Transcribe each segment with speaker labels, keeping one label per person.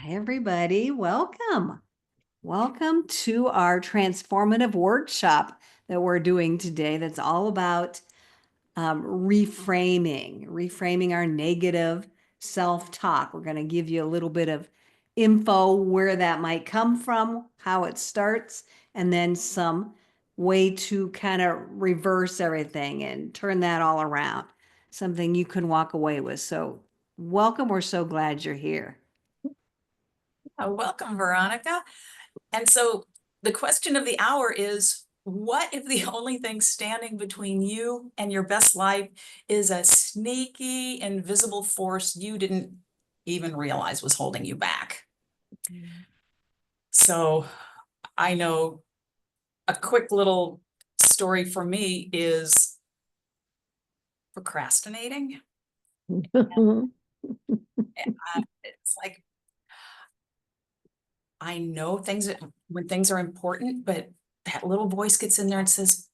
Speaker 1: Hi, everybody. Welcome. Welcome to our transformative workshop that we're doing today. That's all about reframing our negative self-talk. We're going to give you a little bit of info where that might come from, how it starts, and then some way to kind of reverse everything and turn that all around. Something you can walk away with. So welcome. We're so glad you're here.
Speaker 2: Welcome, Veronica. And so the question of the hour is, what if the only thing standing between you and your best life is a sneaky, invisible force you didn't even realize was holding you back? So I know a quick little story for me is procrastinating. It's like, I know when things are important, but that little voice gets in there and says,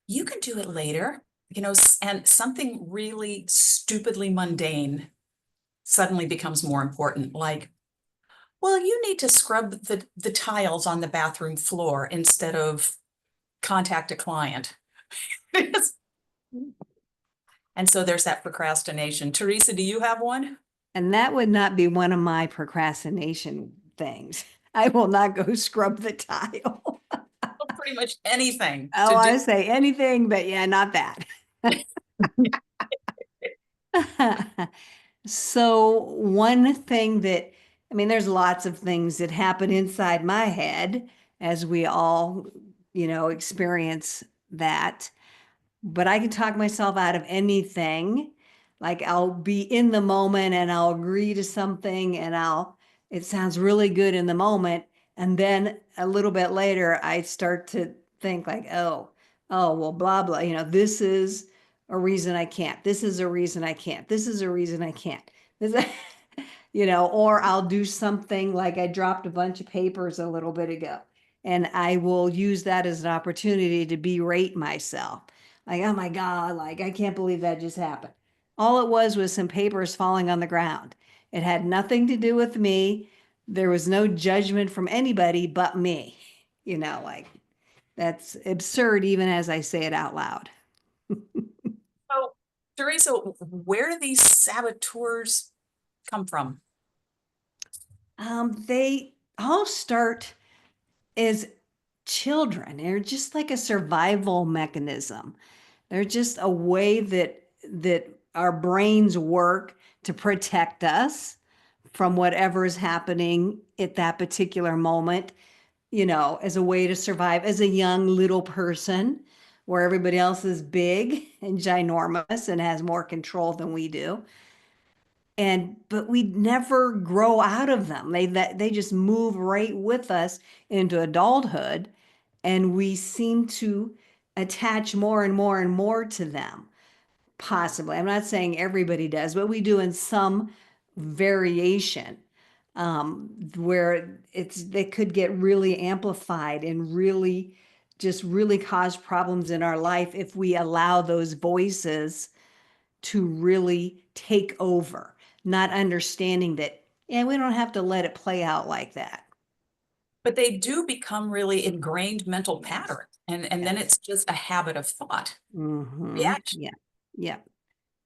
Speaker 2: you can do it later, and something really stupidly mundane suddenly becomes more important. Like, well, you need to scrub the tiles on the bathroom floor instead of contact a client. And so there's that procrastination. Teresa, do you have one?
Speaker 1: And that would not be one of my procrastination things. I will not go scrub the tile.
Speaker 2: Well, pretty much anything
Speaker 1: Oh,
Speaker 2: to do.
Speaker 1: I say anything, but yeah, not that. So one thing that, I mean, there's lots of things that happen inside my head as we all, experience that. But I can talk myself out of anything. Like I'll be in the moment and I'll agree to something and it sounds really good in the moment. And then a little bit later, I start to think like, well, blah, blah, this is a reason I can't. This is a reason I can't. This is a reason I can't. This, or I'll do something like I dropped a bunch of papers a little bit ago and I will use that as an opportunity to berate myself. Like, oh my God, like I can't believe that just happened. All it was some papers falling on the ground. It had nothing to do with me. There was no judgment from anybody but me. Like that's absurd even as I say it out loud.
Speaker 2: So, Teresa, where do these saboteurs come from?
Speaker 1: They all start as children. They're just like a survival mechanism. They're just a way that our brains work to protect us from whatever is happening at that particular moment, as a way to survive as a young little person where everybody else is big and ginormous and has more control than we do. But we never grow out of them. They just move right with us into adulthood, and we seem to attach more and more and more to them. Possibly. I'm not saying everybody does, but we do in some variation, where they could get really amplified and really cause problems in our life if we allow those voices to really take over, not understanding that, yeah, we don't have to let it play out like that.
Speaker 2: But they do become really ingrained mental patterns. And then
Speaker 1: Yes.
Speaker 2: it's just a habit of thought,
Speaker 1: Mm-hmm.
Speaker 2: reaction.
Speaker 1: Yeah. Yeah.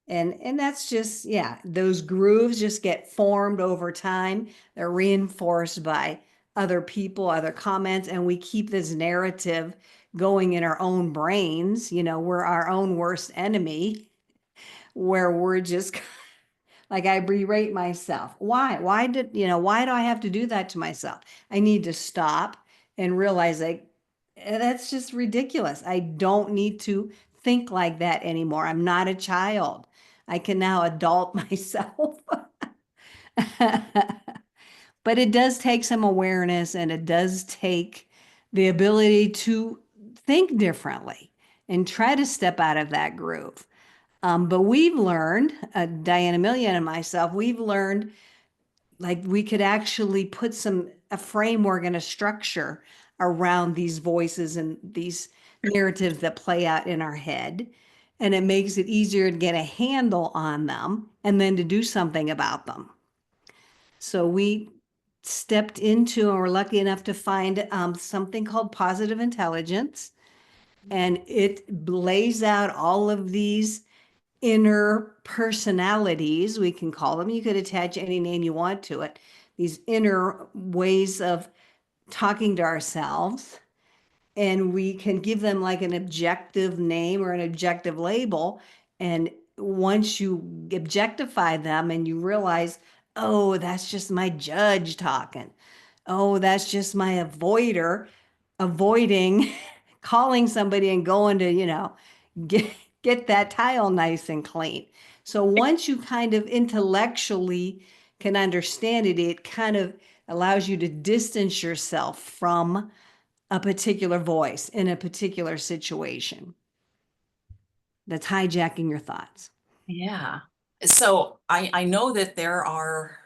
Speaker 1: And that's just, yeah, those grooves just get formed over time. They're reinforced by other people, other comments, and we keep this narrative going in our own brains. We're our own worst enemy, where we're just like I berate myself. Why why do I have to do that to myself? I need to stop and realize like that's just ridiculous. I don't need to think like that anymore. I'm not a child. I can now adult myself. But it does take some awareness and it does take the ability to think differently and try to step out of that groove. But we've learned, Diana Millian and myself, we've learned like we could actually put a framework and a structure around these voices and these narratives that play out in our head. And it makes it easier to get a handle on them and then to do something about them. So stepped into and we're lucky enough to find something called positive intelligence. And it lays out all of these inner personalities, we can call them. You could attach any name you want to it. These inner ways of talking to ourselves. And we can give them like an objective name or an objective label. And once you objectify them and you realize, oh, that's just my judge talking. Oh, that's just my avoider avoiding calling somebody and going to, get get that tile nice and clean. So once you kind of intellectually can understand it, it kind of allows you to distance yourself from a particular voice in a particular situation that's hijacking your thoughts.
Speaker 2: Yeah. So I know that there are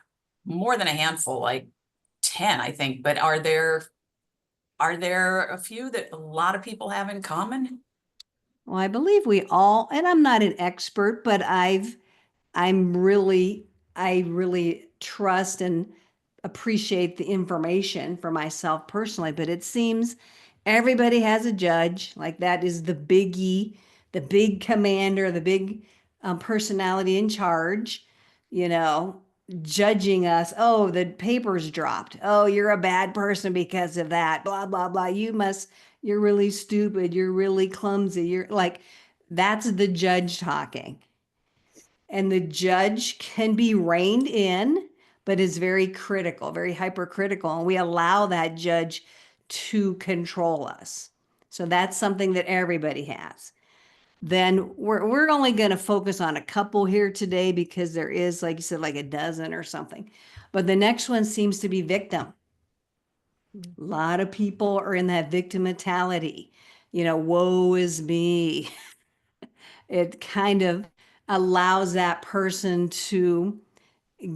Speaker 2: more than a handful, like 10, I think, but are there a few that a lot of people have in common?
Speaker 1: Well, I believe we all, and I'm not an expert, but I'm really, I really trust and appreciate the information for myself personally, but it seems everybody has a judge. Like that is the biggie, the big commander, the big personality in charge, you know, judging us. Oh, the paper's dropped. Oh, you're a bad person because of that. Blah, blah, blah. You're really stupid. You're really clumsy. You're like, that's the judge talking. And the judge can be reined in, but is very critical, very hypercritical. And we allow that judge to control us. So that's something that everybody has. Then we're only going to focus on a couple here today because there is, like you said, like a dozen or something. But the next one seems to be victim. A lot of people are in that victim mentality. Woe is me. It kind of allows that person to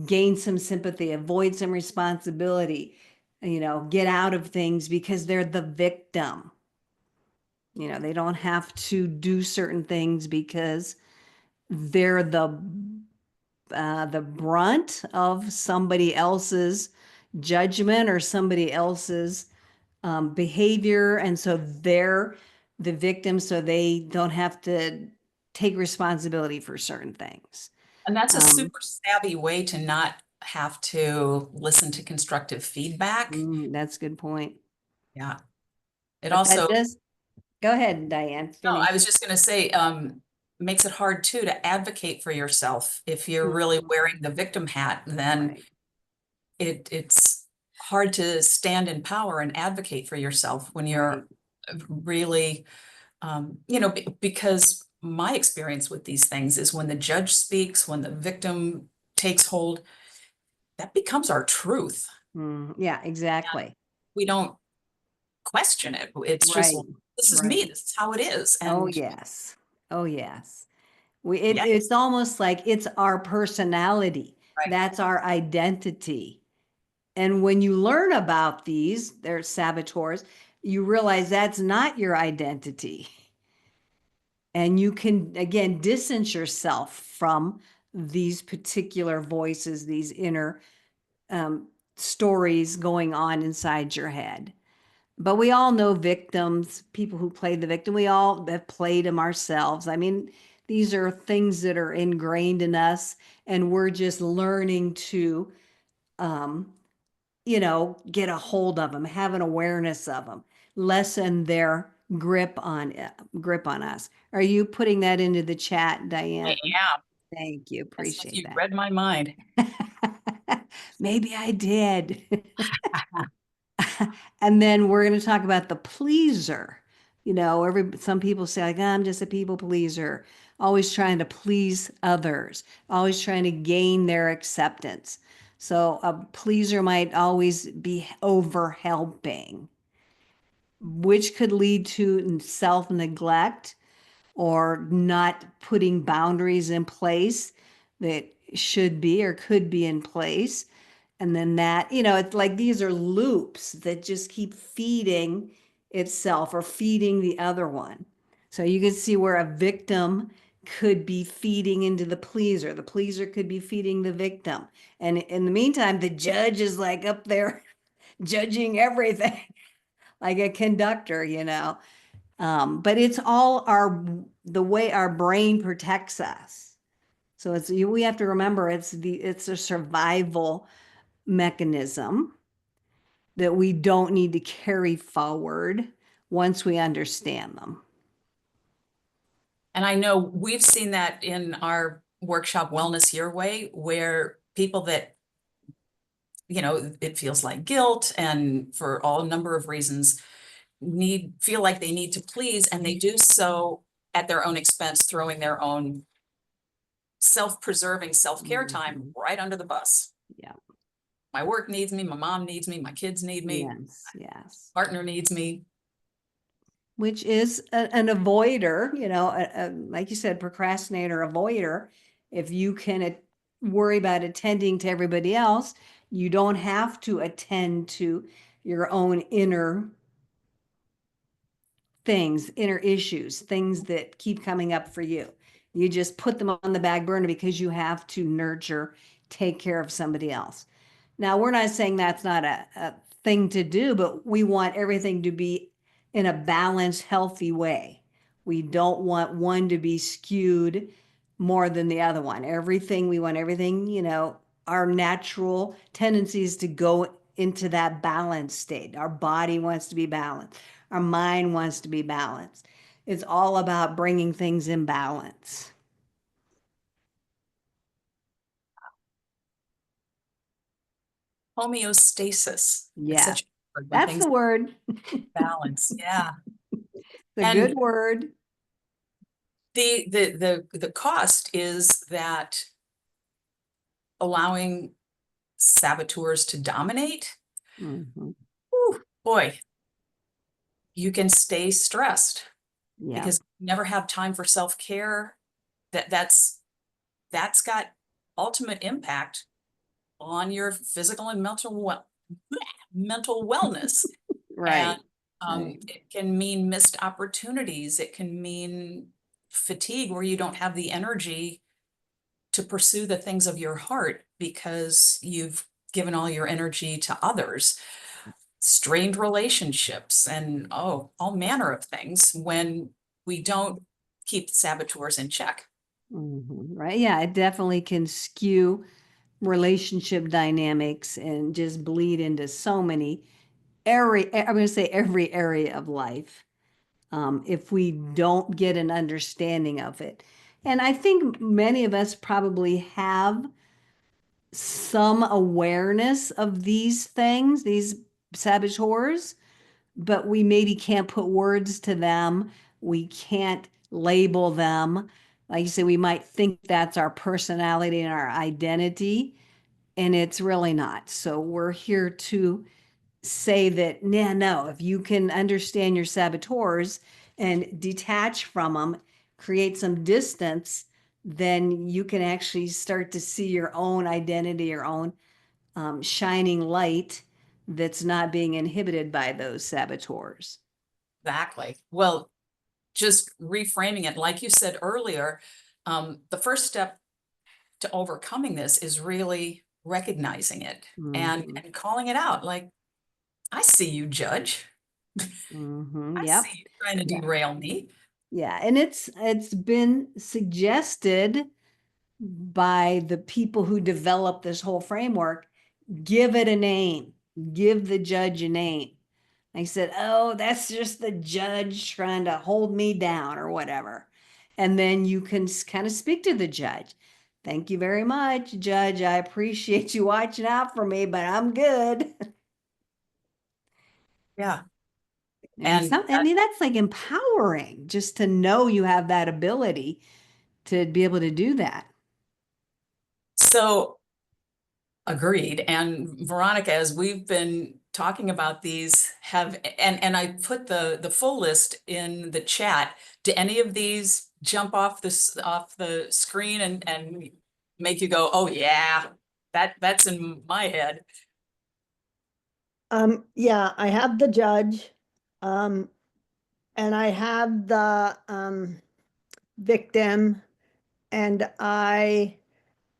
Speaker 1: gain some sympathy, avoid some responsibility, get out of things because they're the victim. They don't have to do certain things because they're the brunt of somebody else's judgment or somebody else's behavior, and so they're the victim, so they don't have to take responsibility for certain things.
Speaker 2: And that's a
Speaker 1: Um,
Speaker 2: super savvy way to not have to listen to constructive feedback.
Speaker 1: that's a good point.
Speaker 2: Yeah. It
Speaker 1: But that
Speaker 2: also,
Speaker 1: does, go ahead, Diane,
Speaker 2: no, I
Speaker 1: finish.
Speaker 2: was just going to say, makes it hard too to advocate for yourself. If you're really
Speaker 1: Mhm.
Speaker 2: wearing the victim hat, then
Speaker 1: Right,
Speaker 2: it's hard to stand in power and advocate for yourself when
Speaker 1: right.
Speaker 2: you're really, because my experience with these things is when the judge speaks, when the victim takes hold, that becomes our truth.
Speaker 1: Yeah, exactly.
Speaker 2: We don't question it. It's just,
Speaker 1: Right,
Speaker 2: this is me,
Speaker 1: right.
Speaker 2: this is how it is.
Speaker 1: Oh,
Speaker 2: And
Speaker 1: yes. Oh, yes.
Speaker 2: yeah,
Speaker 1: It's almost like it's our personality.
Speaker 2: right.
Speaker 1: That's our identity. And when you learn about these, they're saboteurs, you realize that's not your identity. And you can, again, distance yourself from these particular voices, these inner stories going on inside your head. But we all know victims, people who play the victim. We all have played them ourselves. I mean, these are things that are ingrained in us, and we're just learning to, um, get a hold of them, have an awareness of them, lessen their grip on us. Are you putting that into the chat,
Speaker 2: I
Speaker 1: Diane?
Speaker 2: am.
Speaker 1: Thank you.
Speaker 2: As if
Speaker 1: Appreciate
Speaker 2: you read my mind.
Speaker 1: that. Maybe I did. And then we're going to talk about the pleaser. Some people say like, I'm just a people pleaser, always trying to please others, always trying to gain their acceptance. So a pleaser might always be over helping, which could lead to self-neglect or not putting boundaries in place that should be or could be in place. And then it's like these are loops that just keep feeding itself or feeding the other one. So you can see where a victim could be feeding into the pleaser could be feeding the victim. And in the meantime, the judge is like up there judging everything, like a conductor, you know. But it's all the way our brain protects us. So we have to remember it's a survival mechanism that we don't need to carry forward once we understand them.
Speaker 2: And I know we've seen that in our workshop Wellness Your Way, where people that, it feels like guilt and for all number of reasons feel like they need to please, and they do so at their own expense, throwing their own self-preserving self-care time right under the bus.
Speaker 1: Yeah.
Speaker 2: My work needs me, my mom needs me, my kids need me,
Speaker 1: Yes. Yes.
Speaker 2: partner needs me.
Speaker 1: Which is an avoider, like you said, procrastinator, avoider. If you can worry about attending to everybody else, you don't have to attend to your own inner things, inner issues, things that keep coming up for you. You just put them on the back burner because you have to nurture, take care of somebody else. Now, we're not saying that's not a thing to do, but we want everything to be in a balanced, healthy way. We don't want one to be skewed more than the other one. We want everything, our natural tendencies to go into that balanced state. Our body wants to be balanced. Our mind wants to be balanced. It's all about bringing things in balance.
Speaker 2: Homeostasis. It's
Speaker 1: Yeah,
Speaker 2: such a word when
Speaker 1: that's
Speaker 2: things
Speaker 1: the word.
Speaker 2: balance. Yeah.
Speaker 1: The good
Speaker 2: And
Speaker 1: word.
Speaker 2: the cost is that allowing saboteurs to dominate,
Speaker 1: Mhm.
Speaker 2: whew, boy, you can stay stressed
Speaker 1: Yeah.
Speaker 2: because you never have time for self-care. That's got ultimate impact on your physical and mental wellness. And
Speaker 1: Right. Right.
Speaker 2: it can mean missed opportunities. It can mean fatigue where you don't have the energy to pursue the things of your heart because you've given all your energy to others. Strained relationships and all manner of things when we don't keep saboteurs in check.
Speaker 1: Right. Yeah, it definitely can skew relationship dynamics and just bleed into so many I'm going to say every area of life, if we don't get an understanding of it. And I think many of us probably have some awareness of these things, these saboteurs, but we maybe can't put words to them. We can't label them. Like you say, we might think that's our personality and our identity, and it's really not. So we're here to say that, nah, no, if you can understand your saboteurs and detach from them, create some distance, then you can actually start to see your own identity, your own shining light that's not being inhibited by those saboteurs.
Speaker 2: Exactly. Well, just reframing it, like you said earlier, the first step to overcoming this is really recognizing it
Speaker 1: Mm-hmm.
Speaker 2: and calling it out. Like, I see you, judge.
Speaker 1: Mm-hmm.
Speaker 2: I
Speaker 1: Yep.
Speaker 2: see you trying to
Speaker 1: Yeah.
Speaker 2: derail me.
Speaker 1: Yeah. And it's been suggested by the people who developed this whole framework, give it a name, give the judge a name. I said, oh, that's just the judge trying to hold me down or whatever. And then you can kind of speak to the judge. Thank you very much, Judge. I appreciate you watching out for me, but I'm good.
Speaker 2: Yeah.
Speaker 1: And
Speaker 2: And
Speaker 1: I mean, that's like empowering just to know you have that ability to be able to do that.
Speaker 2: so agreed. And Veronica, as we've been talking about these, and I put the full list in the chat. Do any of these jump off the screen and make you go, oh yeah, that's in my head?
Speaker 3: Yeah, I have the judge, um, and I have the victim, and I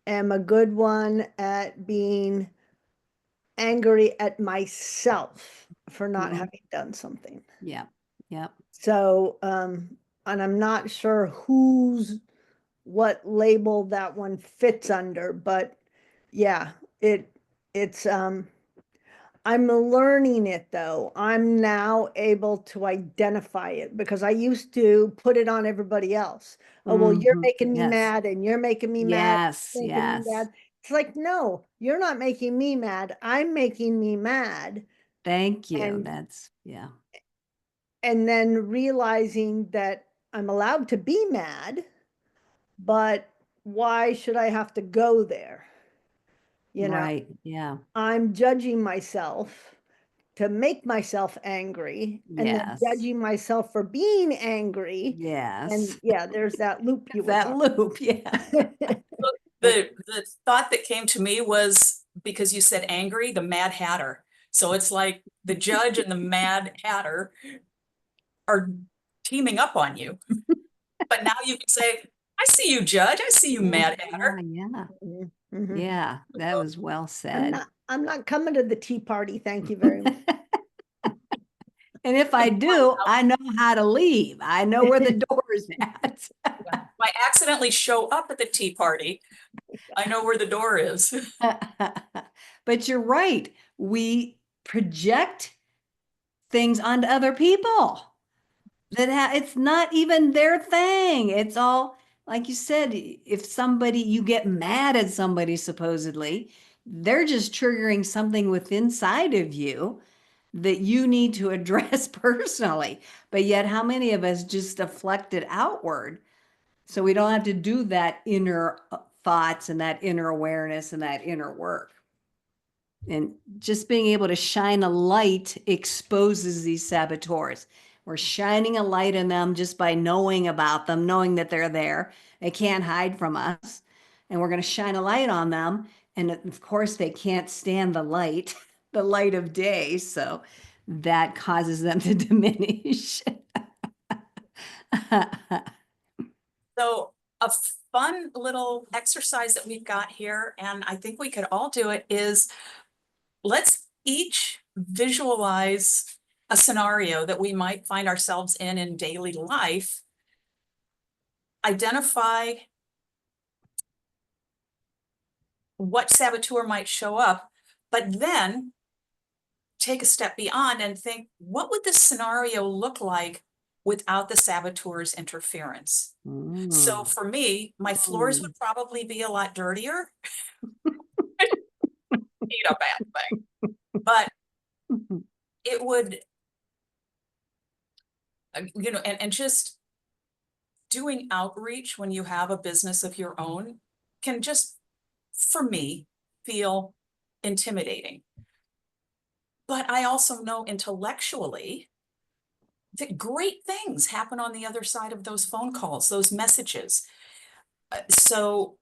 Speaker 3: am a good one at being angry at myself for not
Speaker 1: Mhm.
Speaker 3: having done something.
Speaker 1: Yeah. Yeah.
Speaker 3: So, and I'm not sure what label that one fits under, but yeah, it's I'm learning it though. I'm now able to identify it because I used to put it on everybody else. Oh, well, you're
Speaker 1: Mhm.
Speaker 3: making me
Speaker 1: Yes.
Speaker 3: mad and you're making me mad,
Speaker 1: Yes.
Speaker 3: making me
Speaker 1: Yes.
Speaker 3: mad. It's like, no, you're not making me mad. I'm making me mad.
Speaker 1: Thank you.
Speaker 3: And
Speaker 1: That's, yeah.
Speaker 3: and then realizing that I'm allowed to be mad, but why should I have to go there? You know,
Speaker 1: Right. Yeah.
Speaker 3: I'm judging myself to make myself angry and then
Speaker 1: Yes.
Speaker 3: judging myself for being angry. And
Speaker 1: Yes.
Speaker 3: yeah, there's that loop you
Speaker 1: It's
Speaker 3: were
Speaker 1: that
Speaker 3: talking.
Speaker 1: loop. Yeah.
Speaker 2: The thought that came to me was because you said angry, the Mad Hatter. So it's like the judge and the Mad Hatter are teaming up on you. But now you can say, I see you, Judge. I see you, Mad
Speaker 1: Yeah.
Speaker 2: Hatter.
Speaker 1: Yeah.
Speaker 3: Mhm.
Speaker 1: Yeah. That was well said.
Speaker 3: I'm not coming to the tea party. Thank you very much.
Speaker 1: And if I do, I know how to leave. I know where the door is at.
Speaker 2: If I accidentally show up at the tea party, I know where the door is.
Speaker 1: But you're right. We project things onto other people it's not even their thing. It's all, like you said, if you get mad at somebody, supposedly, they're just triggering something within inside of you that you need to address personally. But yet, how many of us just deflect it outward? So we don't have to do that inner thoughts and that inner awareness and that inner work. And just being able to shine a light exposes these saboteurs. We're shining a light in them just by knowing about them, knowing that they're there. They can't hide from us. And we're going to shine a light on them. And of course, they can't stand the light, the light of day. So that causes them to diminish.
Speaker 2: So a fun little exercise that we've got here, and I think we could all do it, is let's each visualize a scenario that we might find ourselves in daily life. Identify what saboteur might show up, but then take a step beyond and think, what would this scenario look like without the saboteur's interference? So for me, my floors would probably be a lot dirtier. Ain't a bad thing, but it would, and just doing outreach when you have a business of your own can just, for me, feel intimidating. But I also know intellectually that great things happen on the other side of those phone calls, those messages. So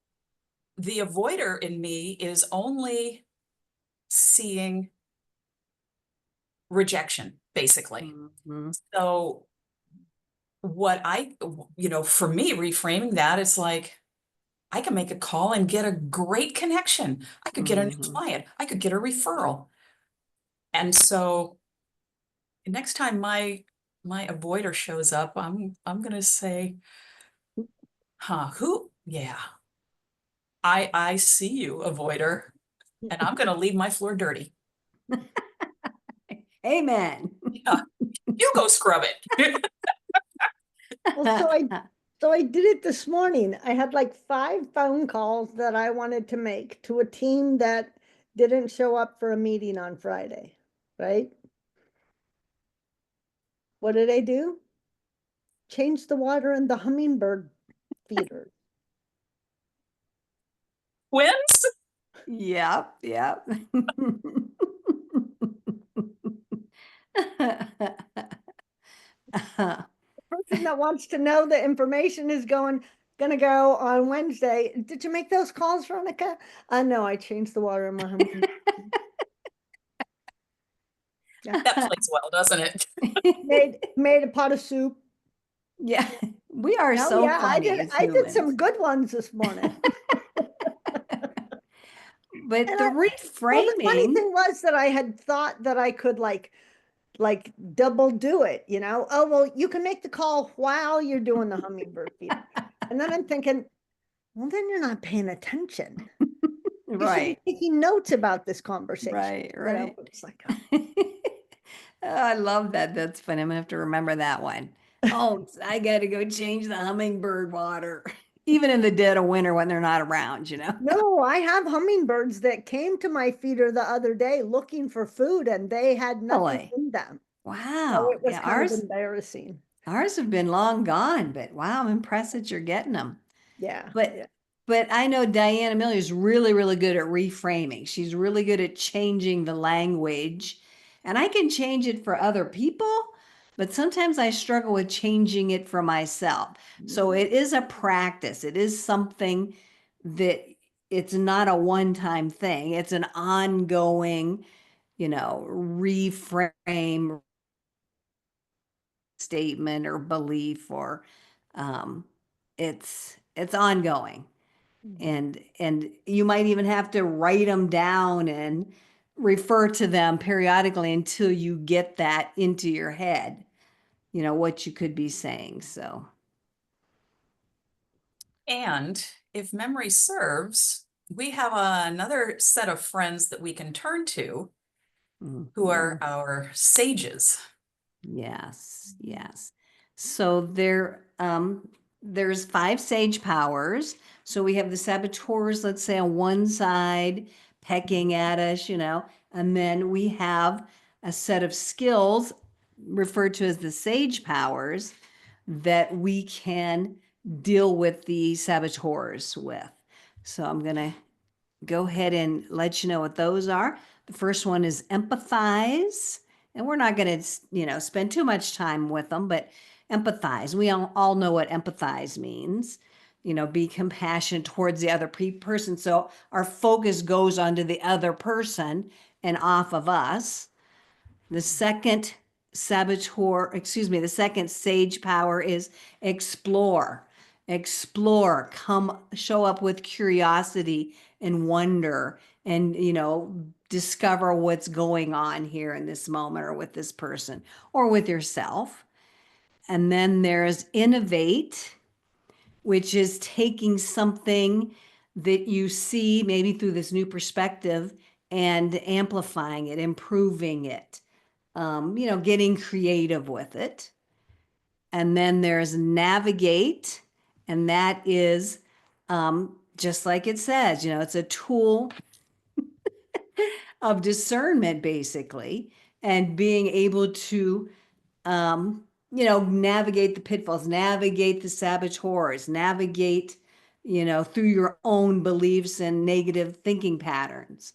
Speaker 2: the avoider in me is only seeing rejection, basically.
Speaker 1: Mhm.
Speaker 2: So what for me, reframing that is like, I can make a call and get a great connection. I could get a new
Speaker 1: Mhm.
Speaker 2: client. I could get a referral. And so next time my avoider shows up, I'm gonna say, yeah, I see you, avoider, and I'm gonna leave my floor dirty.
Speaker 1: Amen.
Speaker 2: Yeah, you go scrub it.
Speaker 3: Well, so I did it this morning. I had like 5 phone calls that I wanted to make to a team that didn't show up for a meeting on Friday, right? What did I do? Change the water in the hummingbird feeder.
Speaker 2: Twins?
Speaker 1: Yep, yep.
Speaker 3: Person that wants to know the information is gonna go on Wednesday. Did you make those calls, Veronica? No, I changed the water in my hummingbird. Yeah.
Speaker 2: That plays well, doesn't it?
Speaker 3: Made a pot of soup.
Speaker 1: Yeah, We are
Speaker 3: Oh,
Speaker 1: so
Speaker 3: yeah,
Speaker 1: funny as
Speaker 3: I did some
Speaker 1: humans.
Speaker 3: good ones this morning.
Speaker 1: But
Speaker 3: And
Speaker 1: the
Speaker 3: well, the funny
Speaker 1: reframing,
Speaker 3: thing was that I had thought that I could like double do it, you know? Oh, well, you can make the call while you're doing the hummingbird feeder. And then I'm thinking, well, then you're not paying attention. You should be
Speaker 1: right,
Speaker 3: taking notes about this conversation.
Speaker 1: right,
Speaker 3: You know,
Speaker 1: right.
Speaker 3: it's like,
Speaker 1: Oh, I love that. That's funny. I'm gonna have to remember that one. Oh, I gotta go change the hummingbird water, even in the dead of winter when they're not around, you know?
Speaker 3: no, I have hummingbirds that came to my feeder the other day looking for food and they had nothing
Speaker 1: Really?
Speaker 3: in them. So
Speaker 1: Wow.
Speaker 3: it was
Speaker 1: Yeah,
Speaker 3: kind of embarrassing.
Speaker 1: ours have been long gone, but wow, I'm impressed that you're getting them.
Speaker 3: Yeah,
Speaker 1: But
Speaker 3: yeah.
Speaker 1: but I know Diana Miller is really, really good at reframing. She's really good at changing the language. And I can change it for other people, but sometimes I struggle with changing it for myself. So it is a practice. It is something that it's not a one-time thing. It's an ongoing, reframe statement or belief or um, it's ongoing.
Speaker 3: Mhm.
Speaker 1: And you might even have to write them down and refer to them periodically until you get that into your head, what you could be saying. So
Speaker 2: And if memory serves, we have another set of friends that we can turn to who are
Speaker 1: mhm.
Speaker 2: our sages.
Speaker 1: Yes, yes. So there's five sage powers. So we have the saboteurs, let's say on one side, pecking at us, and then we have a set of skills referred to as the sage powers that we can deal with the saboteurs with. So I'm gonna go ahead and let you know what those are. The first one is empathize. And we're not going to, spend too much time with them, but empathize. We all know what empathize means. Be compassionate towards the other person. So our focus goes onto the other person and off of us. The second the second sage power is explore. Explore, come show up with curiosity and wonder and, discover what's going on here in this moment or with this person or with yourself. And then there's innovate, which is taking something that you see maybe through this new perspective and amplifying it, improving it, getting creative with it. And then there's navigate, and that is just like it says, it's a tool of discernment, basically, and being able to, navigate the pitfalls, navigate the saboteurs, navigate, through your own beliefs and negative thinking patterns.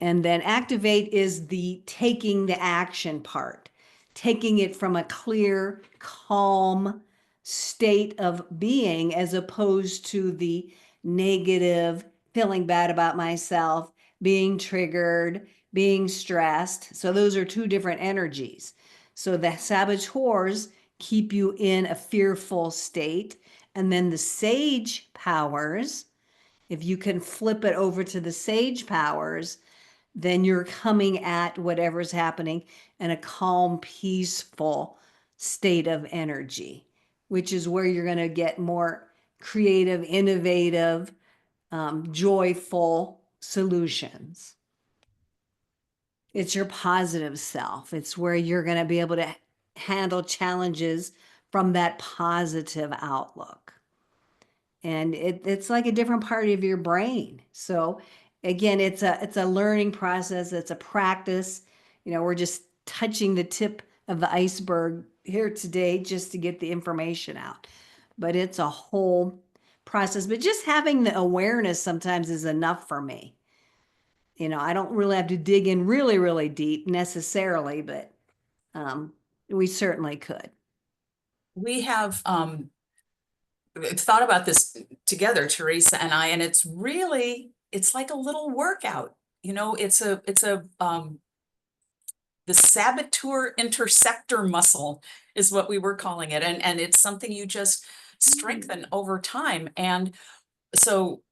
Speaker 1: And then activate is the taking the action part, taking it from a clear, calm state of being as opposed to the negative, feeling bad about myself, being triggered, being stressed. So those are two different energies. So the saboteurs keep you in a fearful state. And then the sage powers, if you can flip it over to the sage powers, then you're coming at whatever's happening in a calm, peaceful state of energy, which is where you're going to get more creative, innovative, joyful solutions. It's your positive self. It's where you're going to be able to handle challenges from that positive outlook. And it's like a different part of your brain. So again, it's a learning process. It's a practice. We're just touching the tip of the iceberg here today just to get the information out. But it's a whole process. But just having the awareness sometimes is enough for me. I don't really have to dig in really, really deep necessarily, but um, we certainly could.
Speaker 2: We have thought about this together, Teresa and I, and it's like a little workout. It's a the saboteur interceptor muscle is what we were calling it. And it's something you just strengthen over time. And so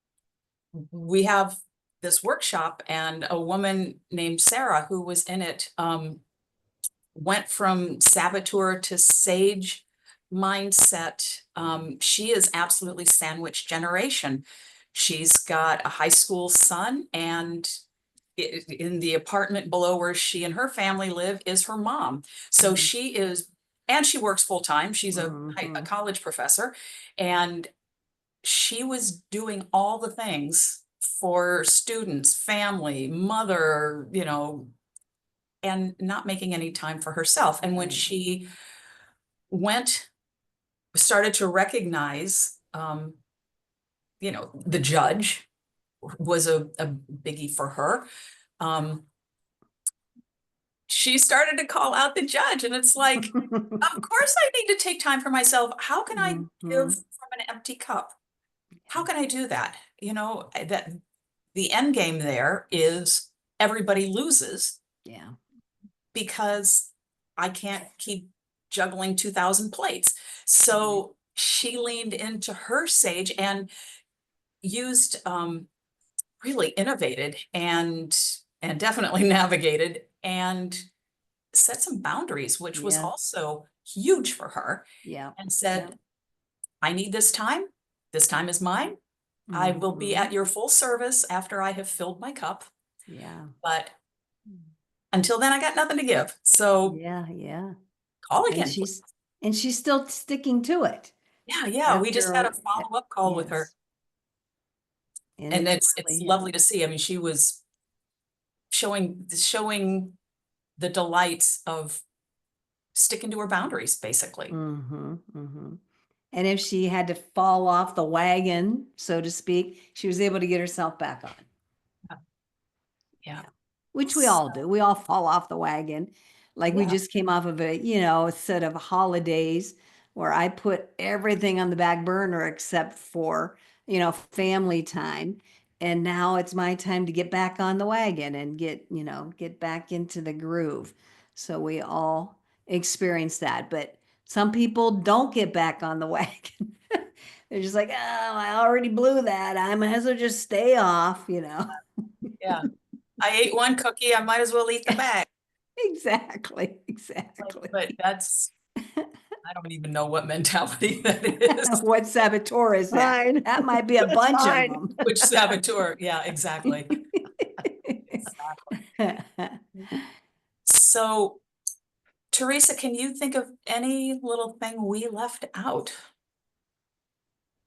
Speaker 2: we have this workshop, and a woman named Sarah who was in it, went from saboteur to sage mindset. She is absolutely sandwich generation. She's got a high school son, and in the apartment below where she and her family live is her mom. So she is, and she works full time. She's a college professor, and she was doing all the things for students, family, mother, you know, and not making any time for herself. And when she started to recognize, you know, the judge was a biggie for her. She started to call out the judge, and it's like, of course I need to take time for myself. How can I give from an empty cup? How can I do that? You know, that the end game there is everybody loses.
Speaker 1: Yeah.
Speaker 2: Because I can't keep juggling 2,000 plates. So she leaned into her sage and used, really innovated and definitely navigated and set some boundaries, which was
Speaker 1: Yeah.
Speaker 2: also huge for her,
Speaker 1: Yeah.
Speaker 2: and said, I need this time. This time is mine. I will be at your full service after I have filled my cup.
Speaker 1: Yeah.
Speaker 2: But until then, I got nothing to give. So
Speaker 1: Yeah. Yeah.
Speaker 2: call
Speaker 1: And
Speaker 2: again.
Speaker 1: she's still sticking to it.
Speaker 2: Yeah. We just had a
Speaker 1: After,
Speaker 2: follow-up call with her.
Speaker 1: yes.
Speaker 2: And it's
Speaker 1: really,
Speaker 2: lovely to see. I mean, she was showing the delights of sticking to her boundaries, basically.
Speaker 1: And if she had to fall off the wagon, so to speak, she was able to get herself back on.
Speaker 2: Yeah.
Speaker 1: Which we all do. We all fall off the wagon. Like we
Speaker 2: Yeah.
Speaker 1: just came off of a set of holidays where I put everything on the back burner except for, family time. And now it's my time to get back on the wagon and get back into the groove. So we all experience that. But some people don't get back on the wagon. They're just like, oh, I already blew that. I might as well just stay off.
Speaker 2: Yeah. I ate one cookie, I might as well eat the bag.
Speaker 1: Exactly.
Speaker 2: But that's, I don't even know what mentality that is.
Speaker 1: What saboteur is that?
Speaker 3: Fine.
Speaker 1: That might be a
Speaker 3: That's
Speaker 1: bunch of
Speaker 3: fine.
Speaker 1: them.
Speaker 2: Which saboteur? Yeah, exactly. So, Teresa, can you think of any little thing we left out?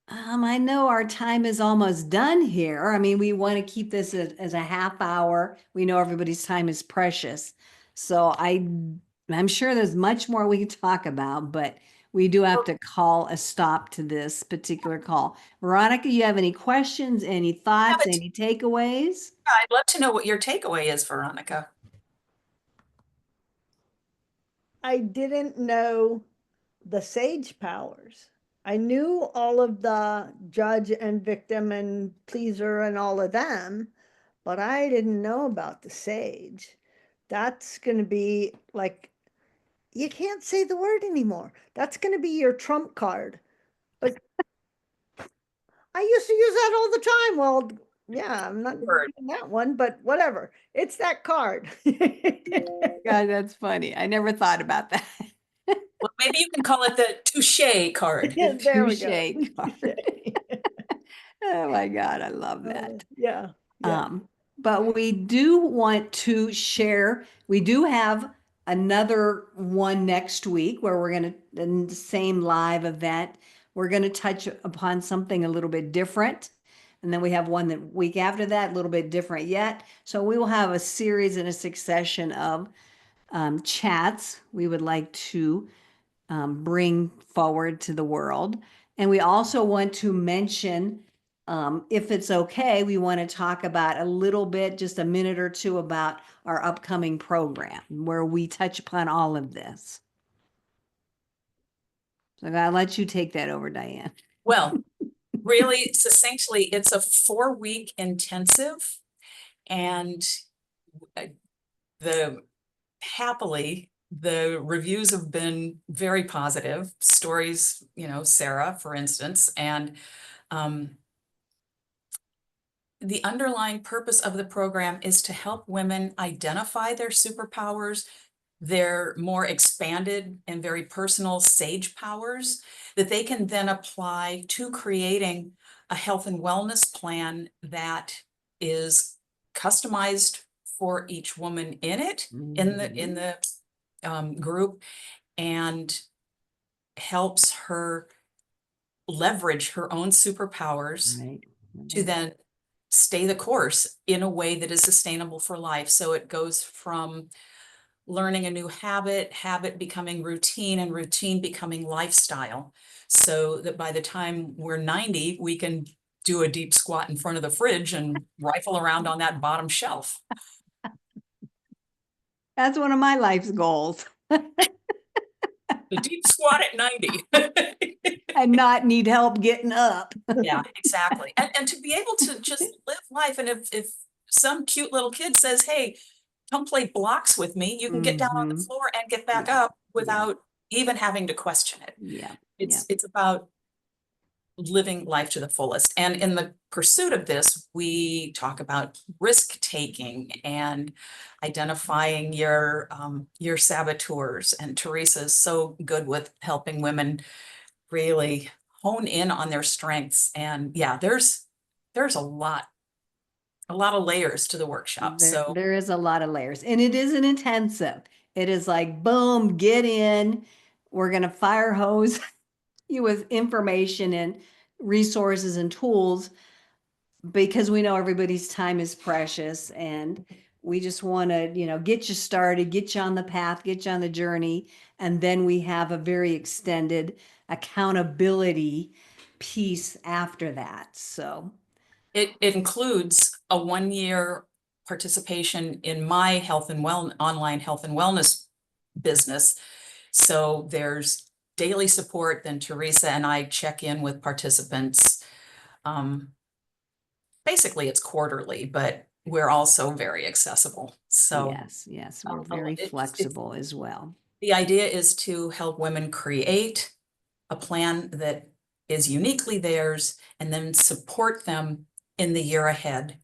Speaker 1: I know our time is almost done here. I mean, we want to keep this as a half hour. We know everybody's time is precious. So I'm sure there's much more we can talk about, but we do have to call a stop to this particular call. Veronica, you have any questions, any thoughts, any takeaways?
Speaker 2: I'd love to know what your takeaway is, Veronica.
Speaker 3: I didn't know the sage powers. I knew all of the judge and victim and pleaser and all of them, but I didn't know about the sage. That's going to be like, you can't say the word anymore. That's going to be your trump card. But I used to use that all the time. Well, yeah, I'm not
Speaker 2: Word.
Speaker 3: using that one, but whatever. It's that card.
Speaker 1: God, that's funny. I never thought about that.
Speaker 2: Well, maybe you can call it the touche card.
Speaker 3: There we go.
Speaker 1: Touche card. Oh my God, I love that.
Speaker 3: Yeah, yeah.
Speaker 1: But we do want to share, we do have another one next week where we're going to, in the same live event, we're going to touch upon something a little bit different. And then we have one the week after that, a little bit different yet. So we will have a series and a succession of chats we would like to bring forward to the world. And we also want to mention, if it's okay, we want to talk about a little bit, just a minute or two about our upcoming program where we touch upon all of this. So I'll let you take that over, Diane.
Speaker 2: Well, really succinctly, it's a 4-week intensive, and the happily, the reviews have been very positive. Stories, Sarah, for instance, and the underlying purpose of the program is to help women identify their superpowers, their more expanded and very personal sage powers that they can then apply to creating a health and wellness plan that is customized for each woman in it, in the group, and helps her leverage her own superpowers
Speaker 1: Right.
Speaker 2: to then stay the course in a way that is sustainable for life. So it goes from learning a new habit, habit becoming routine, and routine becoming lifestyle. So that by the time we're 90, we can do a deep squat in front of the fridge and rifle around on that bottom shelf.
Speaker 1: That's one of my life's goals.
Speaker 2: The deep squat at 90.
Speaker 1: And not need help getting up.
Speaker 2: Yeah, exactly. And to be able to just live life. And if some cute little kid says, hey, come play blocks with me, you can get down on the
Speaker 1: Mhm.
Speaker 2: floor and get back
Speaker 1: Yeah,
Speaker 2: up without even having to question it.
Speaker 1: yeah, yeah.
Speaker 2: It's about living life to the fullest. And in the pursuit of this, we talk about risk taking and identifying your saboteurs. And Teresa's so good with helping women really hone in on their strengths. And yeah, there's a lot of layers to the workshop. So
Speaker 1: There is a lot of layers, and it is an intensive. It is like, boom, get in. We're going to fire hose you with information and resources and tools because we know everybody's time is precious, and we just want to, get you started, get you on the path, get you on the journey. And then we have a very extended accountability piece after that. So,
Speaker 2: it includes a 1 year participation in my online health and wellness business. So there's daily support. Then Teresa and I check in with participants. Basically, it's quarterly, but we're also very accessible. So
Speaker 1: yes, we're very flexible as well.
Speaker 2: the idea is to help women create a plan that is uniquely theirs and then support them in the year ahead,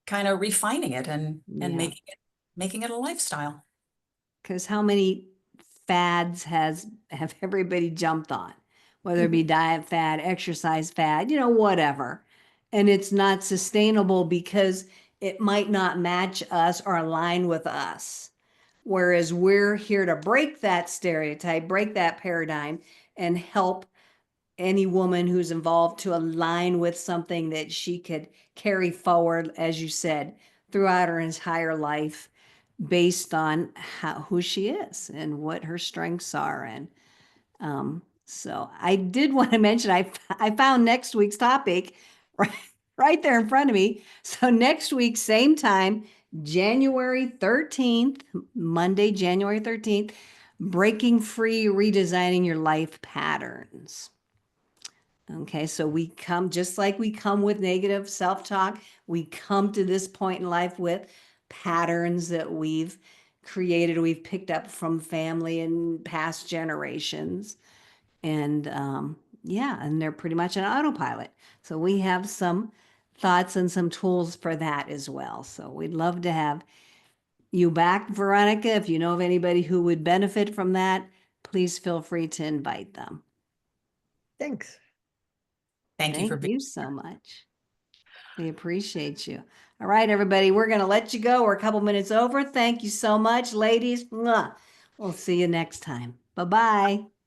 Speaker 2: kind of refining it and
Speaker 1: Yeah.
Speaker 2: making it a lifestyle.
Speaker 1: Because how many fads have everybody jumped on, whether it be diet fad, exercise fad, whatever. And it's not sustainable because it might not match us or align with us. Whereas we're here to break that stereotype, break that paradigm, and help any woman who's involved to align with something that she could carry forward, as you said, throughout her entire life based on who she is and what her strengths are. And so I did want to mention, I found next week's topic right there in front of me. So next week, same time, January 13th, Monday, January 13th, breaking free, redesigning your life patterns. Okay, so we come just like we come with negative self-talk, we come to this point in life with patterns that we've created, we've picked up from family and past generations. And yeah, and they're pretty much an autopilot. So we have some thoughts and some tools for that as well. So we'd love to have you back, Veronica. If you know of anybody who would benefit from that, please feel free to invite them.
Speaker 3: Thanks.
Speaker 2: Thank you for
Speaker 1: Thank
Speaker 2: being
Speaker 1: you so much. We appreciate you. All right, everybody, we're going to let you go. We're a couple minutes over. Thank you so much, ladies. Mwah. We'll see you next time. Bye-bye.